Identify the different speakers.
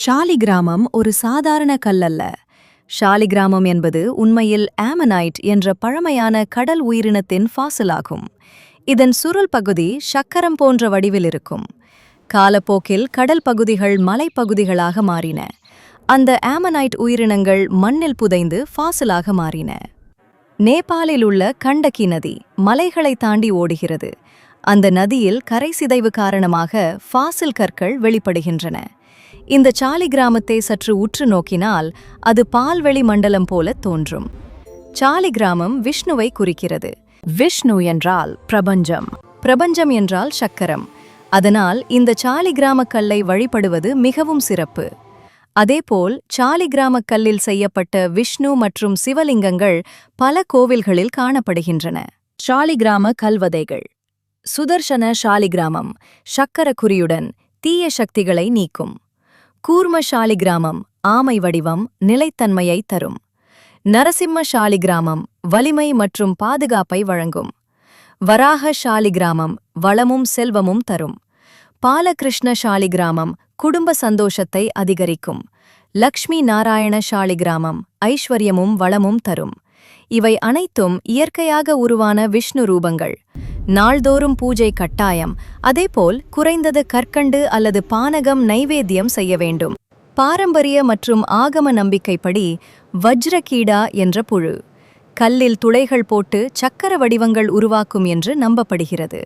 Speaker 1: ஷாலிகிராமம் ஒரு சாதாரண கல்லல்ல. ஷாலிகிராமம் என்பது உண்மையில் ஆமனைட் என்ற பழமையான கடல் உயிரினத்தின் ஃபாசிலாகும். இதன் சுருள் பகுதி சக்கரம் போன்ற வடிவில் இருக்கும். காலப்போக்கில் கடல் பகுதிகள் மலைப்பகுதிகளாக மாறின. அந்த ஆமனைட் உயிரினங்கள் மண்ணில் புதைந்து ஃபாசிலாக மாறின. நேபாளில் உள்ள கண்டகி நதி மலைகளை தாண்டி ஓடுகிறது. அந்த நதியில் கரை சிதைவு காரணமாக ஃபாசில் கற்கள் வெளிப்படுகின்றன. இந்த சாலிகிராமத்தை சற்று உற்று நோக்கினால் அது பால்வெளி மண்டலம் போல தோன்றும். சாலிகிராமம் விஷ்ணுவை குறிக்கிறது. விஷ்ணு என்றால் பிரபஞ்சம், பிரபஞ்சம் என்றால் சக்கரம். அதனால் இந்த சாலிகிராம கல்லை வழிபடுவது மிகவும் சிறப்பு. அதேபோல் சாலிகிராம கல்லில் செய்யப்பட்ட விஷ்ணு மற்றும் சிவலிங்கங்கள் பல கோவில்களில் காணப்படுகின்றன. சாலிகிராம கல்வதைகள். சுதர்சன சாலிகிராமம் சக்கர குறியுடன் தீய சக்திகளை நீக்கும். கூர்ம சாலிகிராமம் ஆமை வடிவம் நிலைத்தன்மையை தரும். நரசிம்ம சாலிகிராமம் வலிமை மற்றும் பாதுகாப்பை வழங்கும். வராக சாலிகிராமம் வளமும் செல்வமும் தரும். பாலகிருஷ்ண சாலிகிராமம் குடும்ப சந்தோஷத்தை அதிகரிக்கும். லக்ஷ்மி நாராயண சாலிகிராமம் ஐஸ்வர்யமும் வளமும் தரும். இவை அனைத்தும் இயற்கையாக உருவான விஷ்ணு ரூபங்கள். நாள்தோறும் பூஜை கட்டாயம். அதேபோல் குறைந்தது கற்கண்டு அல்லது பானகம் நைவேத்தியம் செய்ய வேண்டும். பாரம்பரிய மற்றும் ஆகம நம்பிக்கைப்படி வஜ்ரகீடா என்ற புழு கல்லில் துளைகள் போட்டு சக்கர வடிவங்கள் உருவாக்கும் என்று நம்பப்படுகிறது.